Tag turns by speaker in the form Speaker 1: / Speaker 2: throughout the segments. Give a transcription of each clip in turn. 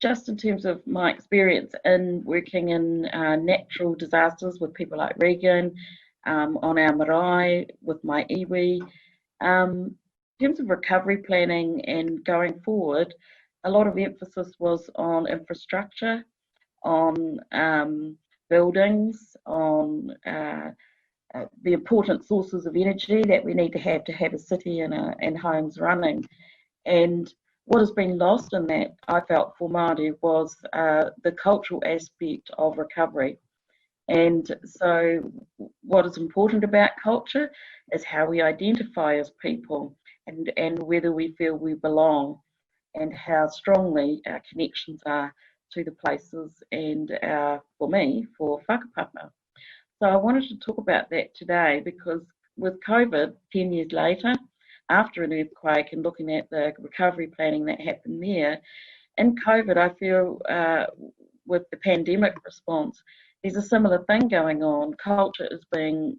Speaker 1: just in terms of my experience in working in natural disasters with people like Regan, on our marae with my iwi. In terms of recovery planning and going forward, a lot of emphasis was on infrastructure, on buildings, on the important sources of energy that we need to have a city and homes running. And what has been lost in that, I felt, for Māori was the cultural aspect of recovery. And so what is important about culture is how we identify as people and whether we feel we belong and how strongly our connections are to the places and for me, for whakapapa. So I wanted to talk about that today because with COVID, 10 years later, after an earthquake and looking at the recovery planning that happened there, in COVID, I feel with the pandemic response, there's a similar thing going on. Culture is being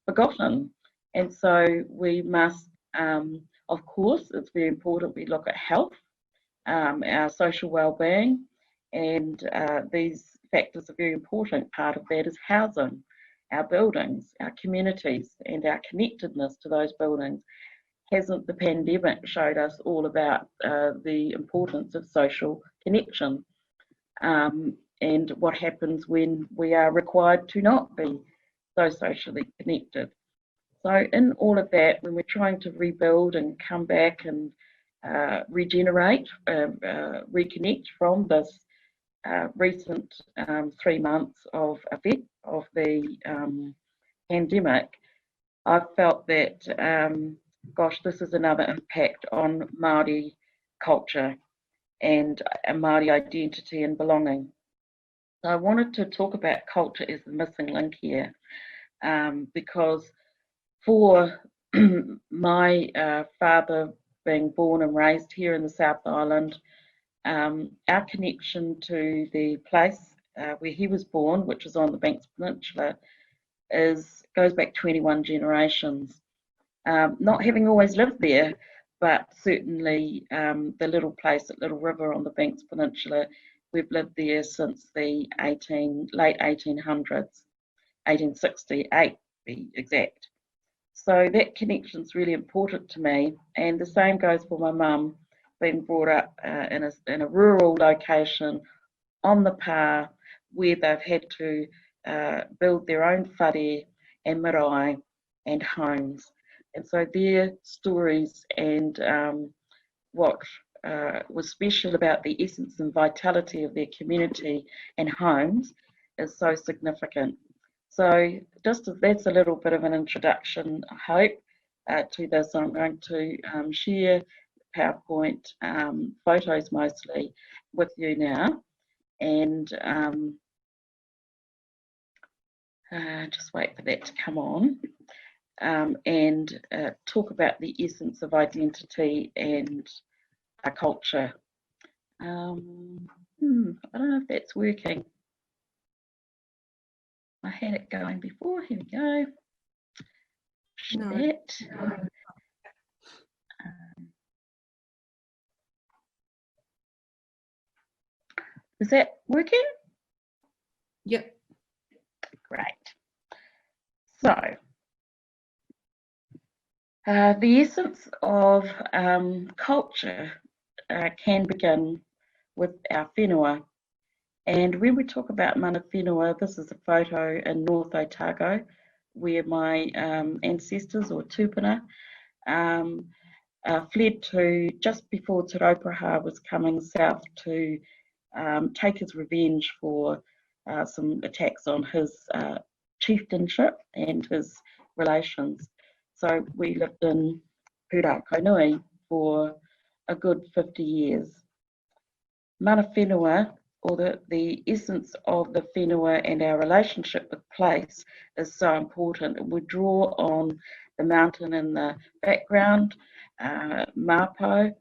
Speaker 1: forgotten. And so we must, of course, it's very important we look at health, our social well-being, and these factors are very important. Part of that is housing, our buildings, our communities, and our connectedness to those buildings. Hasn't the pandemic showed us all about the importance of social connection and what happens when we are required to not be so socially connected? So in all of that, when we're trying to rebuild and come back and regenerate, reconnect from this recent 3 months of effect of the pandemic, I felt that, gosh, this is another impact on Māori culture and Māori identity and belonging. So I wanted to talk about culture as the missing link here, because for my father being born and raised here in the South Island, our connection to the place where he was born, which is on the Banks Peninsula, goes back 21 generations. Not having always lived there, but certainly the little place at Little River on the Banks Peninsula, we've lived there since the late 1800s, 1868 to be exact. So that connection is really important to me, and the same goes for my mum, being brought up in a rural location on the pa, where they've had to build their own whare and marae and homes. And so their stories and what was special about the essence and vitality of their community and homes is so significant. So that's a little bit of an introduction, I hope, to this. I'm going to share PowerPoint photos mostly with you now, and just wait for that to come on, and talk about the essence of identity and our culture. I don't know if that's working. I had it going before. Here we go.
Speaker 2: No.
Speaker 1: That. Is that working?
Speaker 2: Yep.
Speaker 1: Great. So, the essence of culture can begin with our whenua. And when we talk about mana whenua, this is a photo in North Otago, where my ancestors or tupuna fled to just before Te Rauparaha was coming south to take his revenge for some attacks on his chieftainship and his relations. So we lived in Pūrakonui for a good 50 years. Mana whenua, or the essence of the whenua and our relationship with place, is so important. We draw on the mountain in the background, Mapo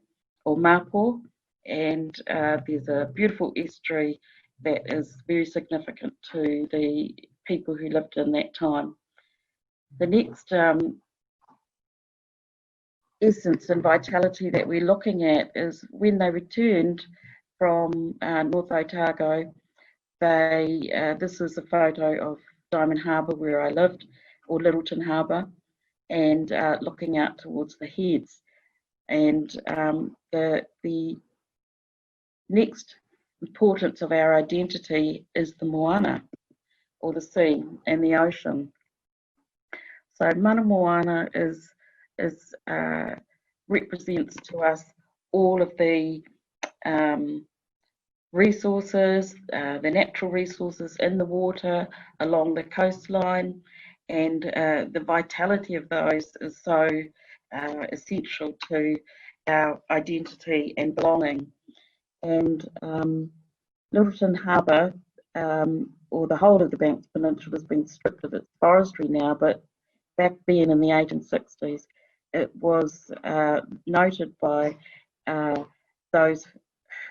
Speaker 1: or Mapo, and there's a beautiful estuary that is very significant to the people who lived in that time. The next essence and vitality that we're looking at is when they returned from North Otago. This is a photo of Diamond Harbour where I lived, or Littleton Harbour, and looking out towards the heads. And the next importance of our identity is the Moana, or the sea and the ocean. So Mana Moana represents to us all of the resources, the natural resources in the water, along the coastline, and the vitality of those is so essential to our identity and belonging. And Littleton Harbour, or the whole of the Banks Peninsula, has been stripped of its forestry now, but back then in the 1860s, it was noted by those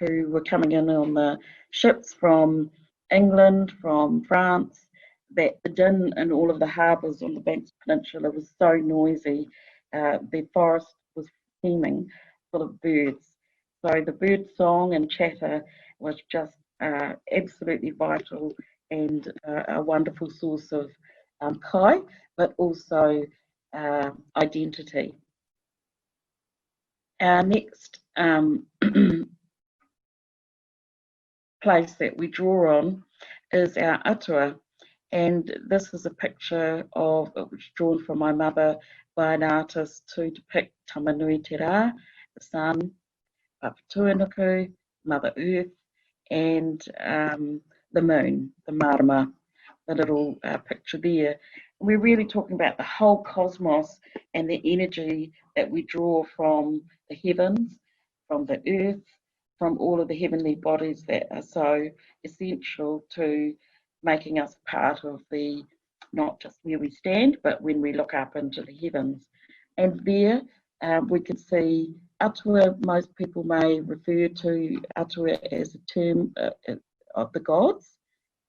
Speaker 1: who were coming in on the ships from England, from France, that the din in all of the harbours on the Banks Peninsula was so noisy. The forest was teeming full of birds. So the bird song and chatter was just absolutely vital and a wonderful source of kai, but also identity. Our next place that we draw on is our Atua, and this is a picture of it was drawn from my mother by an artist to depict Tamanui Te Rā, the sun, Papatuanuku, Mother Earth, and the moon, the marama, the little picture there. And we're really talking about the whole cosmos and the energy that we draw from the heavens, from the earth, from all of the heavenly bodies that are so essential to making us part of the, not just where we stand, but when we look up into the heavens. And there we can see Atua. Most people may refer to Atua as a term of the gods,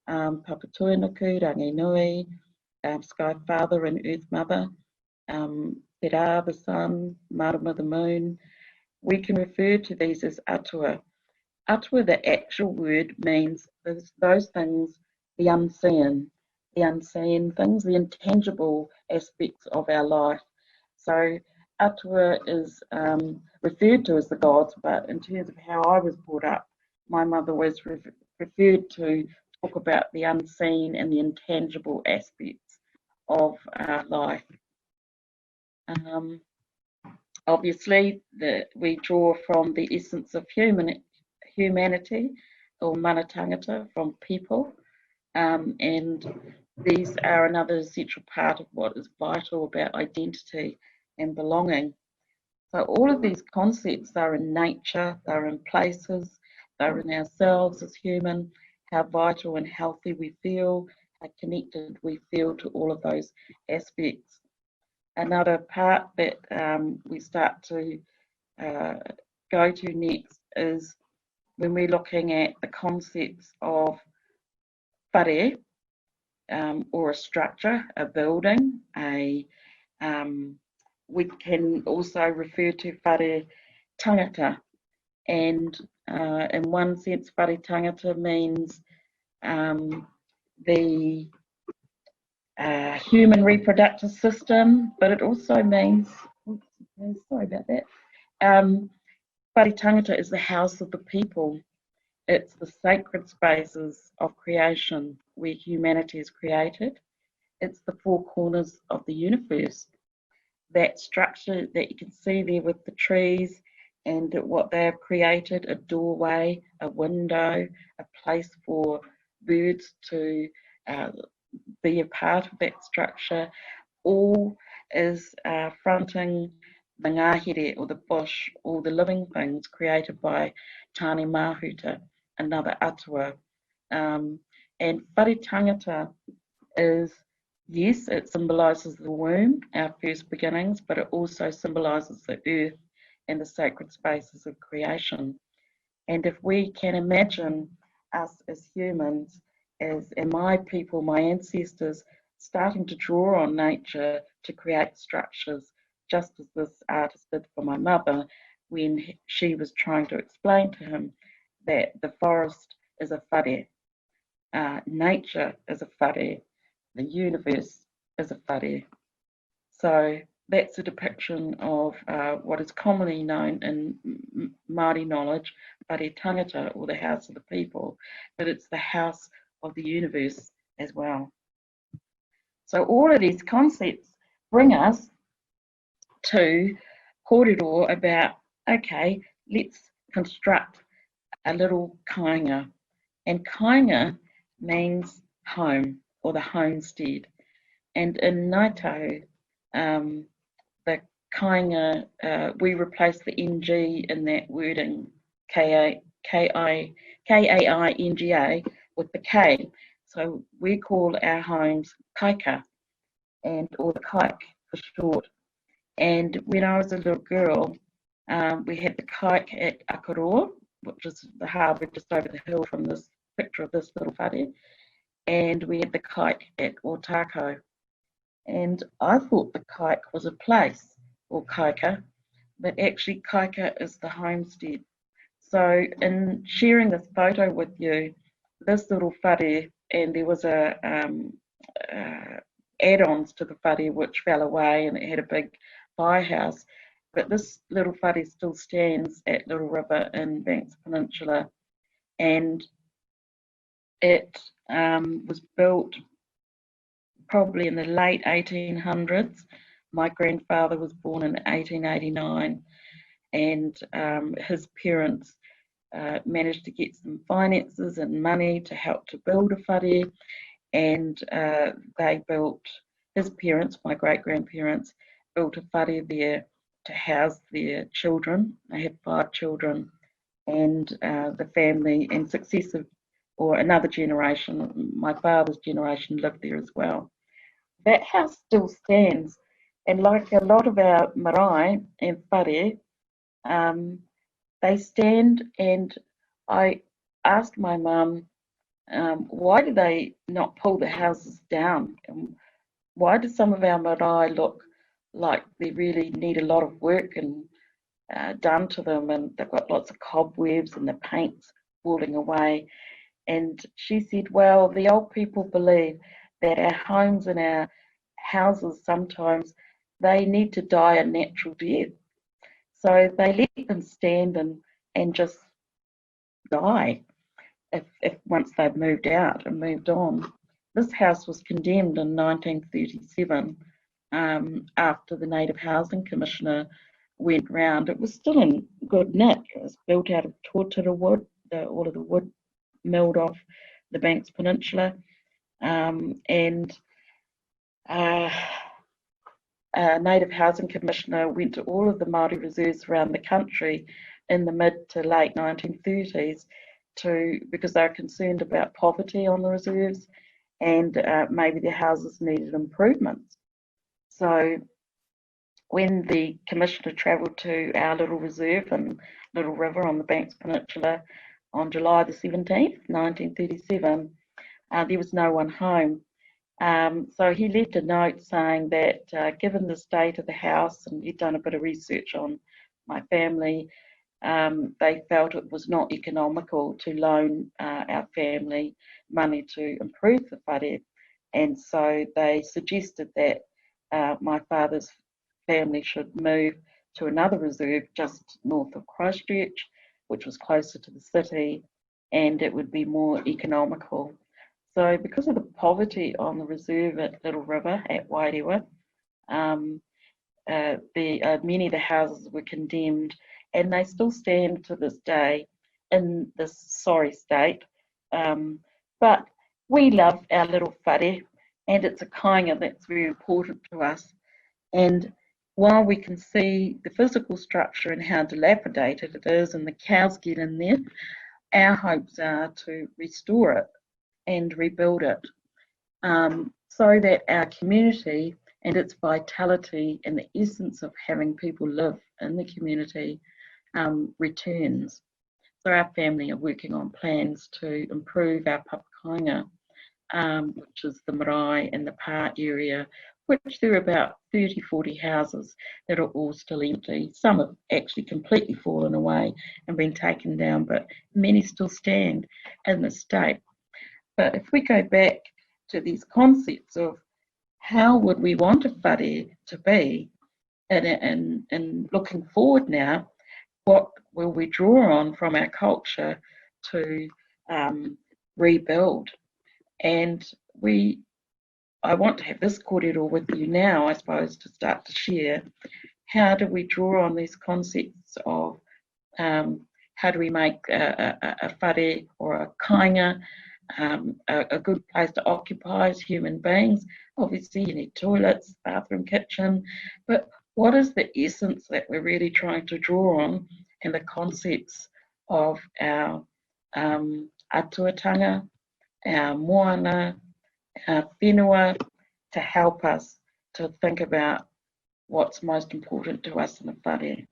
Speaker 1: Papatuanuku, Ranginui, Sky Father and Earth Mother, Te Rā, the sun, Marama, the moon. We can refer to these as Atua. Atua, the actual word, means those things, the unseen things, the intangible aspects of our life. So Atua is referred to as the gods, but in terms of how I was brought up, my mother was referred to talk about the unseen and the intangible aspects of life. Obviously, we draw from the essence of humanity, or Mana Tangata, from people, and these are another essential part of what is vital about identity and belonging. So all of these concepts are in nature, they're in places, they're in ourselves as human, how vital and healthy we feel, how connected we feel to all of those aspects. Another part that we start to go to next is when we're looking at the concepts of whare, or a structure, a building, we can also refer to whare tangata, and in one sense whare tangata means the human reproductive system, but it also means, sorry about that, whare tangata is the house of the people. It's the sacred spaces of creation where humanity is created. It's the four corners of the universe. That structure that you can see there with the trees and what they have created, a doorway, a window, a place for birds to be a part of that structure, all is fronting the ngahere, or the bush, or the living things created by Tāne Mahuta, another Atua. And whare tangata is, yes, it symbolises the womb, our first beginnings, but it also symbolises the earth and the sacred spaces of creation. And if we can imagine us as humans, and my people, my ancestors, starting to draw on nature to create structures just as this artist did for my mother when she was trying to explain to him that the forest is a whare, nature is a whare, the universe is a whare. So that's a depiction of what is commonly known in Māori knowledge, Mauri Tangata, or the house of the people, but it's the house of the universe as well. So all of these concepts bring us to kōrero about, okay, let's construct a little kāinga. And kāinga means home, or the homestead. And in Ngāi the kāinga, we replace the NG in that wording, K-A-I-N-G-A, with the K. So we call our homes kaika, or the kaik for short. And when I was a little girl, we had the kaik at Aroha, which is the harbour just over the hill from this picture of this little whare, and we had the kaik at Otako. And I thought the kaik was a place, or kaika, but actually kaika is the homestead. So in sharing this photo with you, this little whare, and there was a add-ons to the whare which fell away, and it had a big firehouse, but this little whare still stands at Little River in Banks Peninsula, and it was built probably in the late 1800s. My grandfather was born in 1889, and his parents managed to get some finances and money to help to build a whare, and they built, his parents, my great-grandparents, built a whare there to house their children. They had 5 children, and the family and successive, or another generation, my father's generation, lived there as well. That house still stands, and like a lot of our marae and whare, they stand, and I asked my mum, why do they not pull the houses down? Why do some of our marae look like they really need a lot of work and done to them, and they've got lots of cobwebs and the paint's falling away? And she said, well, the old people believe that our homes and our houses sometimes, they need to die a natural death. So they let them stand and just die if once they've moved out and moved on. This house was condemned in 1937 after the Native Housing Commissioner went round. It was still in good nick. It was built out of tōtara wood, all of the wood milled off the Banks Peninsula, and a Native Housing Commissioner went to all of the Māori reserves around the country in the mid to late 1930s because they were concerned about poverty on the reserves, and maybe their houses needed improvements. So when the Commissioner travelled to our little reserve in Little River on the Banks Peninsula on July the 17th, 1937, there was no one home. So he left a note saying that given the state of the house, and he'd done a bit of research on my family, they felt it was not economical to loan our family money to improve the whare, and so they suggested that my father's family should move to another reserve just north of Christchurch, which was closer to the city, and it would be more economical. So because of the poverty on the reserve at Little River at Wairewa, many of the houses were condemned, and they still stand to this day in this sorry state. But we love our little whare, and it's a kāinga that's very important to us. And while we can see the physical structure and how dilapidated it is, and the cows get in there, our hopes are to restore it and rebuild it, so that our community and its vitality and the essence of having people live in the community returns. So our family are working on plans to improve our papakainga, which is the marae and the pā area which there are about 30, 40 houses that are all still empty. Some have actually completely fallen away and been taken down, but many still stand in the state. But if we go back to these concepts of how would we want a whare to be, and looking forward now, what will we draw on from our culture to rebuild? And I want to have this kōrero with you now, I suppose, to start to share. How do we draw on these concepts of how do we make a whare or a kāinga a good place to occupy as human beings? Obviously, you need toilets, bathroom, kitchen, but what is the essence that we're really trying to draw on, and the concepts of our atuatanga, our moana, our whenua, to help us to think about what's most important to us in a whare.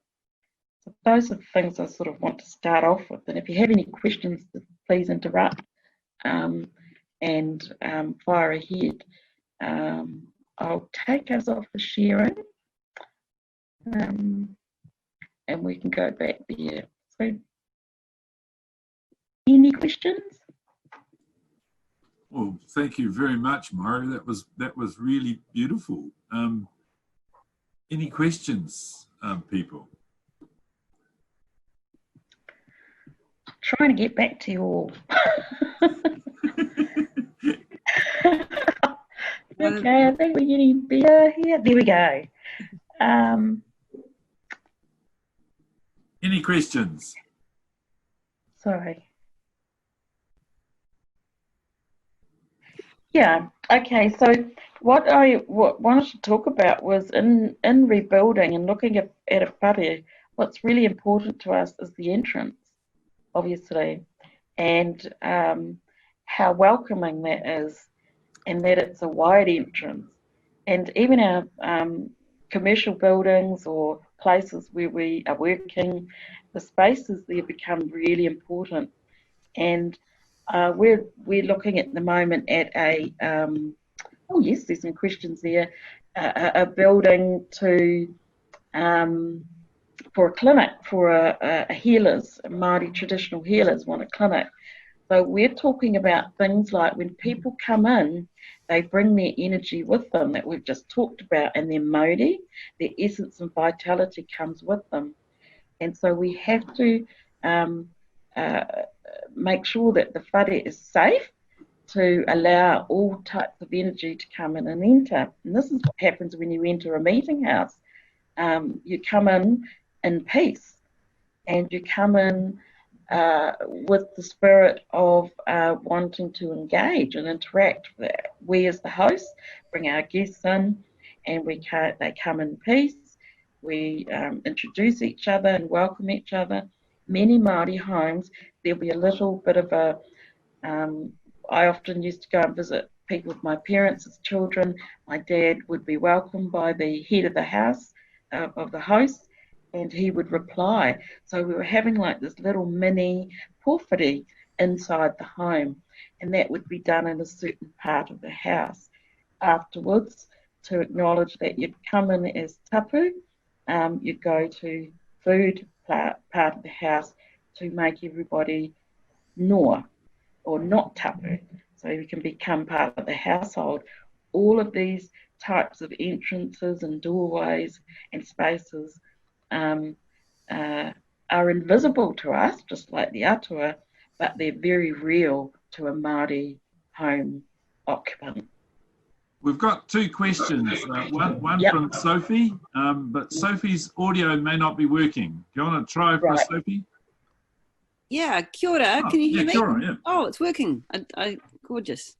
Speaker 1: So those are the things I sort of want to start off with, and if you have any questions, please interrupt and fire ahead. I'll take us off the sharing, and we can go back there. So, any questions?
Speaker 3: Well, thank you very much, Mauri. That was really beautiful. Any questions, people?
Speaker 1: Trying to get back to you all. Okay, I think we're getting better here. There we go.
Speaker 3: Any questions?
Speaker 1: Sorry. Yeah, okay, so what I wanted to talk about was in rebuilding and looking at a whare, what's really important to us is the entrance, obviously, and how welcoming that is, and that it's a wide entrance. And even our commercial buildings or places where we are working, the spaces there become really important. And we're looking at the moment at a oh yes, there's some questions there. A building to for a clinic for a healers, Māori traditional healers want a clinic. So we're talking about things like when people come in, they bring their energy with them that we've just talked about, and their mauri, their essence and vitality comes with them. And so we have to make sure that the whare is safe to allow all types of energy to come in and enter. And this is what happens when you enter a meeting house. You come in peace, and you come in with the spirit of wanting to engage and interact. We as the host bring our guests in, and they come in peace. We introduce each other and welcome each other. Many Māori homes, there'll be a little bit of a, I often used to go and visit people with my parents as children. My dad would be welcomed by the head of the house, of the host, and he would reply. So we were having like this little mini pōwhiri inside the home, and that would be done in a certain part of the house. Afterwards, to acknowledge that you'd come in as tapu, you'd go to food part of the house to make everybody noa, or not tapu, so you can become part of the household. All of these types of entrances and doorways and spaces are invisible to us, just like the Atua, but they're very real to a Māori home occupant.
Speaker 3: We've got two questions. One
Speaker 1: Yep.
Speaker 3: from Sophie, but Sophie's audio may not be working. Do you want to try for Sophie?
Speaker 2: Yeah, kia ora. Can you hear me?
Speaker 3: Kia ora, yeah.
Speaker 2: Oh, it's working. Gorgeous.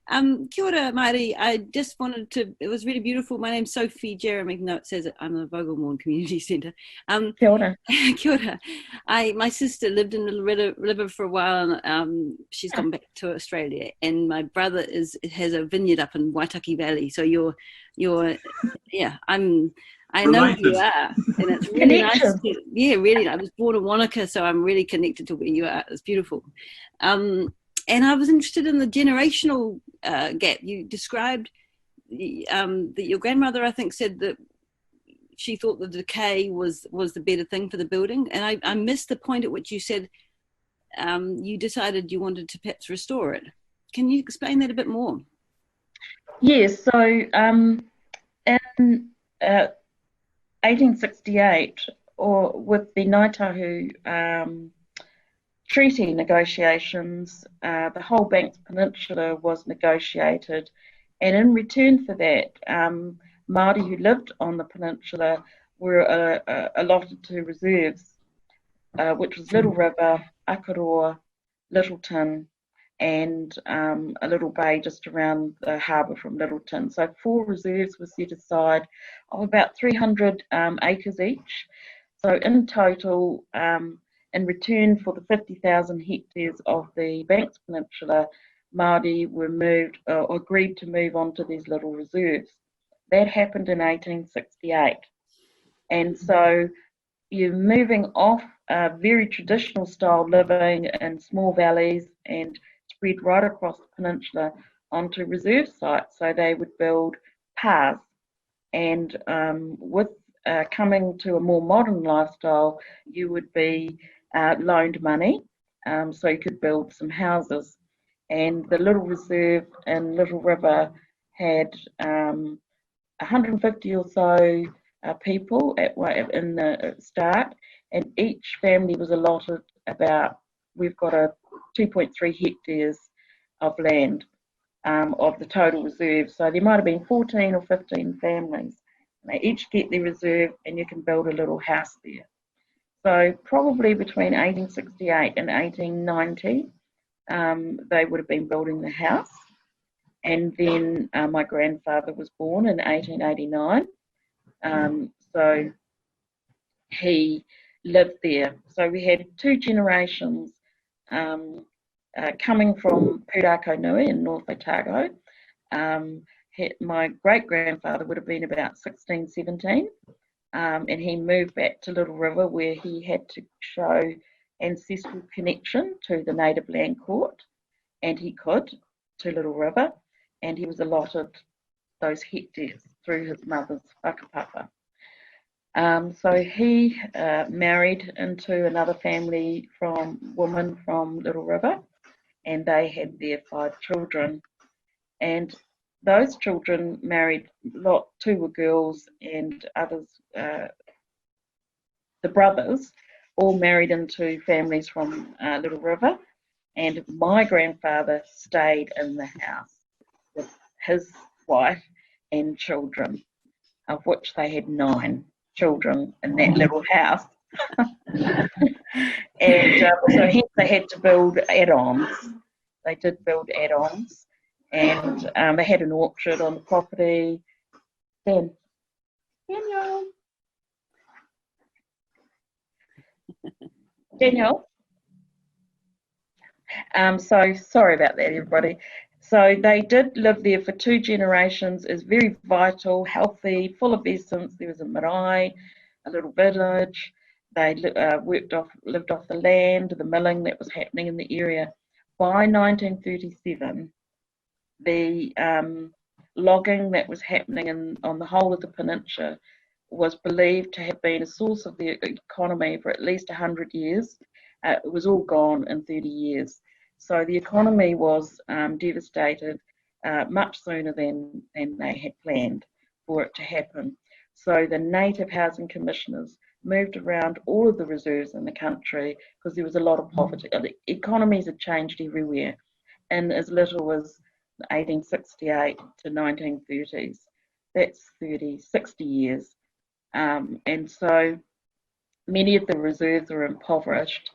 Speaker 2: Kia ora, Māori. I just wanted to, it was really beautiful. My name's Sophie Jeremy. No, it says I'm the Vogelmorn Community Centre.
Speaker 1: Kia ora.
Speaker 2: Kia ora. My sister lived in Little River for a while, and she's gone back to Australia. And my brother has a vineyard up in Waitaki Valley. So you're yeah, I know who you are, and it's really nice. Really. I was born in Wanaka, so I'm really connected to where you are. It's beautiful. And I was interested in the generational gap. You described that your grandmother, I think, said that she thought the decay was the better thing for the building, and I missed the point at which you said you decided you wanted to perhaps restore it. Can you explain that a bit more?
Speaker 1: Yes, so in 1868, or with the Ngaitahu treaty negotiations, the whole Banks Peninsula was negotiated, and in return for that, Māori who lived on the peninsula were allotted to reserves, which was Little River, Akaroa, Littleton, and a little bay just around the harbour from Littleton. So 4 reserves were set aside of about 300 acres each. So in total, in return for the 50,000 hectares of the Banks Peninsula, Māori were moved or agreed to move on to these little reserves. That happened in 1868. And so you're moving off very traditional style living in small valleys and spread right across the peninsula onto reserve sites. So they would build paths, and with coming to a more modern lifestyle, you would be loaned money, so you could build some houses. And the little reserve in Little River had 150 or so people in the start, and each family was allotted about, we've got a 2.3 hectares of land of the total reserve. So there might have been 14 or 15 families. They each get their reserve, and you can build a little house there. So probably between 1868 and 1890, they would have been building the house. And then my grandfather was born in 1889. So he lived there. So we had 2 generations coming from Pūrākau Nui in North Otago. My great-grandfather would have been about 16, 17, and he moved back to Little River, where he had to show ancestral connection to the native land court, and he could, to Little River, and he was allotted those hectares through his mother's whakapapa. So he married into another family woman from Little River, and they had their 5 children. And those children married, 2 were girls, and others, the brothers, all married into families from Little River. And my grandfather stayed in the house with his wife and children, of which they had 9 children in that little house. And so hence they had to build add-ons. They did build add-ons, and they had an orchard on the property. Daniel. So sorry about that, everybody. So they did live there for 2 generations. It's very vital, healthy, full of essence. There was a marae, a little village. They lived off the land, the milling that was happening in the area. By 1937, the logging that was happening on the whole of the peninsula was believed to have been a source of the economy for at least 100 years. It was all gone in 30 years. So the economy was devastated much sooner than they had planned for it to happen. So the native housing commissioners moved around all of the reserves in the country because there was a lot of poverty. The economies had changed everywhere, and as little as 1868 to 1930s. That's 60 years. And so many of the reserves were impoverished.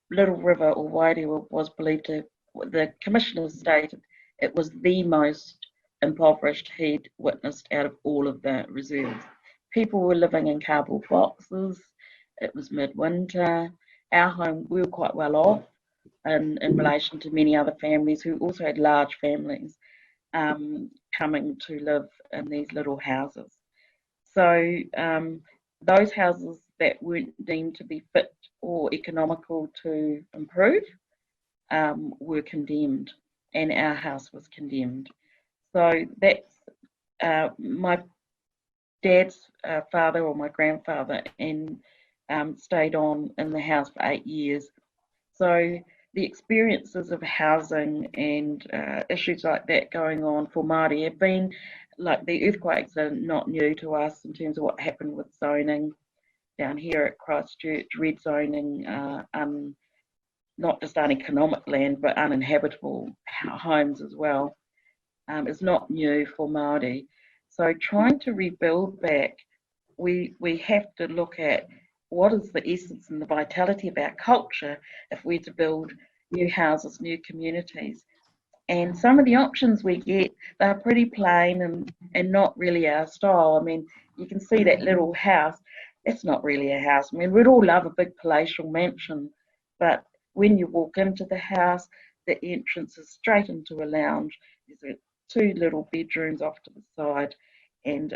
Speaker 1: Little River, or Wairewa, was believed to, the commissioners stated, it was the most impoverished he'd witnessed out of all of the reserves. People were living in cardboard boxes. It was midwinter. Our home, we were quite well off in relation to many other families who also had large families coming to live in these little houses. So those houses that weren't deemed to be fit or economical to improve were condemned, and our house was condemned. So that's my dad's father or my grandfather and stayed on in the house for 8 years. So the experiences of housing and issues like that going on for Māori have been, like the earthquakes are not new to us in terms of what happened with zoning down here at Christchurch, red zoning, not just uneconomic land but uninhabitable homes as well, is not new for Māori. So trying to rebuild back, we have to look at what is the essence and the vitality of our culture if we're to build new houses, new communities. And some of the options we get, they're pretty plain and not really our style. I mean, you can see that little house, it's not really a house. I mean, we'd all love a big palatial mansion, but when you walk into the house, the entrance is straight into a lounge. There's 2 little bedrooms off to the side, and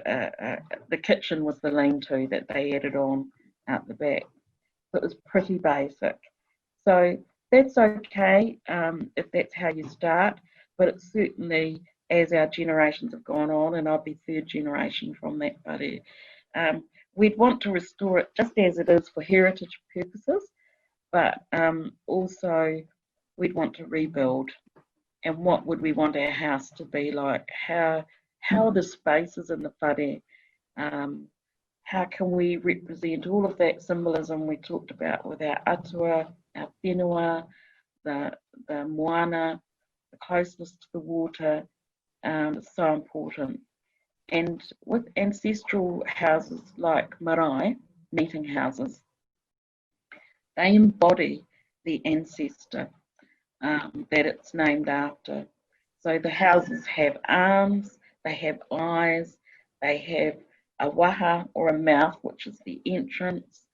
Speaker 1: the kitchen was the lean-to that they added on out the back. So it was pretty basic. So that's okay if that's how you start, but it's certainly, as our generations have gone on, and I'll be 3rd generation from that whare, we'd want to restore it just as it is for heritage purposes, but also we'd want to rebuild. And what would we want our house to be like? How are the spaces in the whare? How can we represent all of that symbolism we talked about with our Atua, our Whenua, the Moana, the closeness to the water? It's so important. And with ancestral houses like marae, meeting houses, they embody the ancestor that it's named after. So the houses have arms, they have eyes, they have a waha or a mouth, which is the entrance.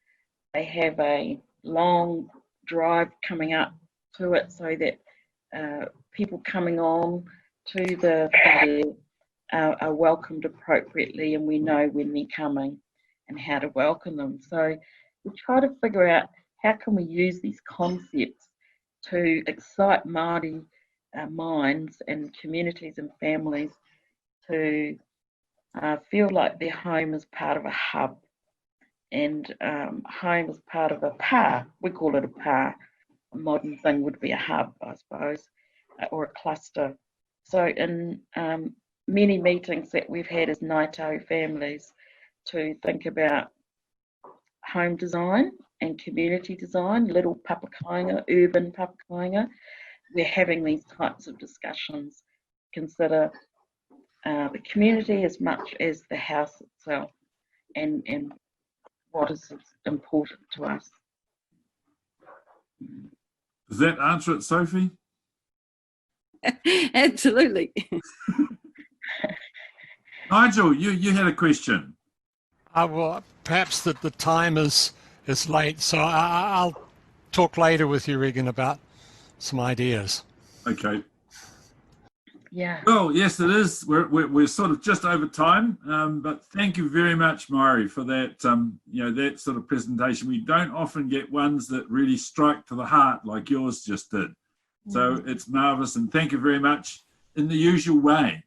Speaker 1: They have a long drive coming up to it so that people coming on to the whare are welcomed appropriately, and we know when they're coming and how to welcome them. So we try to figure out how can we use these concepts to excite Māori minds and communities and families to feel like their home is part of a hub, and home is part of a pa. We call it a pa. A modern thing would be a hub, I suppose, or a cluster. So in many meetings that we've had as Ngāi families to think about home design and community design, little papakainga, urban papakainga, we're having these types of discussions. Consider the community as much as the house itself, and what is important to us.
Speaker 3: Does that answer it, Sophie?
Speaker 2: Absolutely.
Speaker 3: Nigel, you had a question.
Speaker 4: Well, perhaps that the time is late, so I'll talk later with you, Regan, about some ideas.
Speaker 3: Okay.
Speaker 1: Yeah.
Speaker 3: Well, yes, it is. We're sort of just over time, but thank you very much, Mauri, for that. That sort of presentation. We don't often get ones that really strike to the heart like yours just did. So it's marvelous, and thank you very much in the usual way.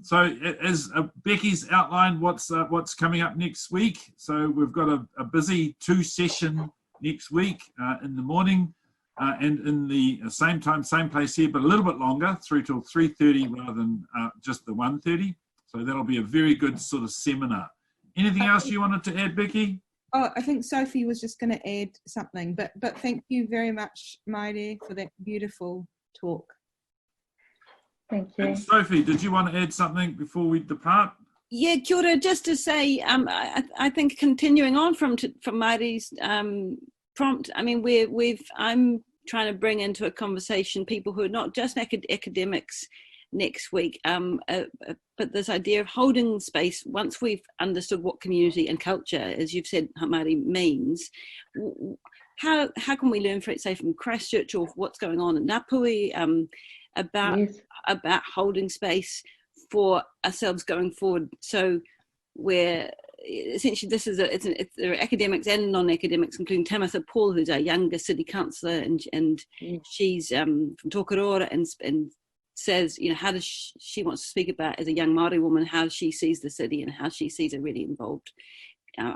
Speaker 3: So as Becky's outlined what's coming up next week, so we've got a busy 2-session next week in the morning and in the same time, same place here, but a little bit longer, through till 3:30 rather than just the 1:30. So that'll be a very good sort of seminar. Anything else you wanted to add, Becky?
Speaker 5: Oh, I think Sophie was just going to add something, but thank you very much, Maire, for that beautiful talk.
Speaker 1: Thank you.
Speaker 3: And Sophie, did you want to add something before we depart?
Speaker 2: Yeah, kia ora, just to say, I think continuing on from Maure's prompt, I mean, I'm trying to bring into a conversation people who are not just academics next week, but this idea of holding space once we've understood what community and culture, as you've said, Māori means. How can we learn, say, from Christchurch or what's going on in Ngāpui about holding space for ourselves going forward? So we're essentially, there are academics and non-academics, including Tamatha Paul, who's our younger city councillor, and she's from Ora and says, you know, how does she wants to speak about, as a young Māori woman, how she sees the city and how she sees a really involved,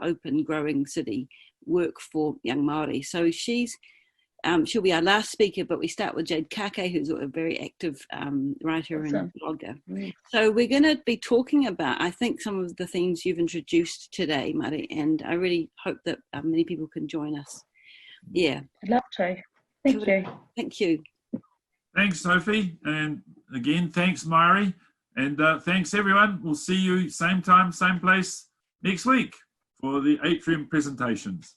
Speaker 2: open, growing city work for young Māori. So she'll be our last speaker, but we start with Jade Kake, who's a very active writer and blogger. So we're going to be talking about, I think, some of the themes you've introduced today, Mauri, and I really hope that many people can join us. Yeah.
Speaker 1: I'd love to. Thank you.
Speaker 2: Thank you.
Speaker 3: Thanks, Sophie. And again, thanks, Mauri. And thanks, everyone. We'll see you same time, same place next week for the Atrium presentations.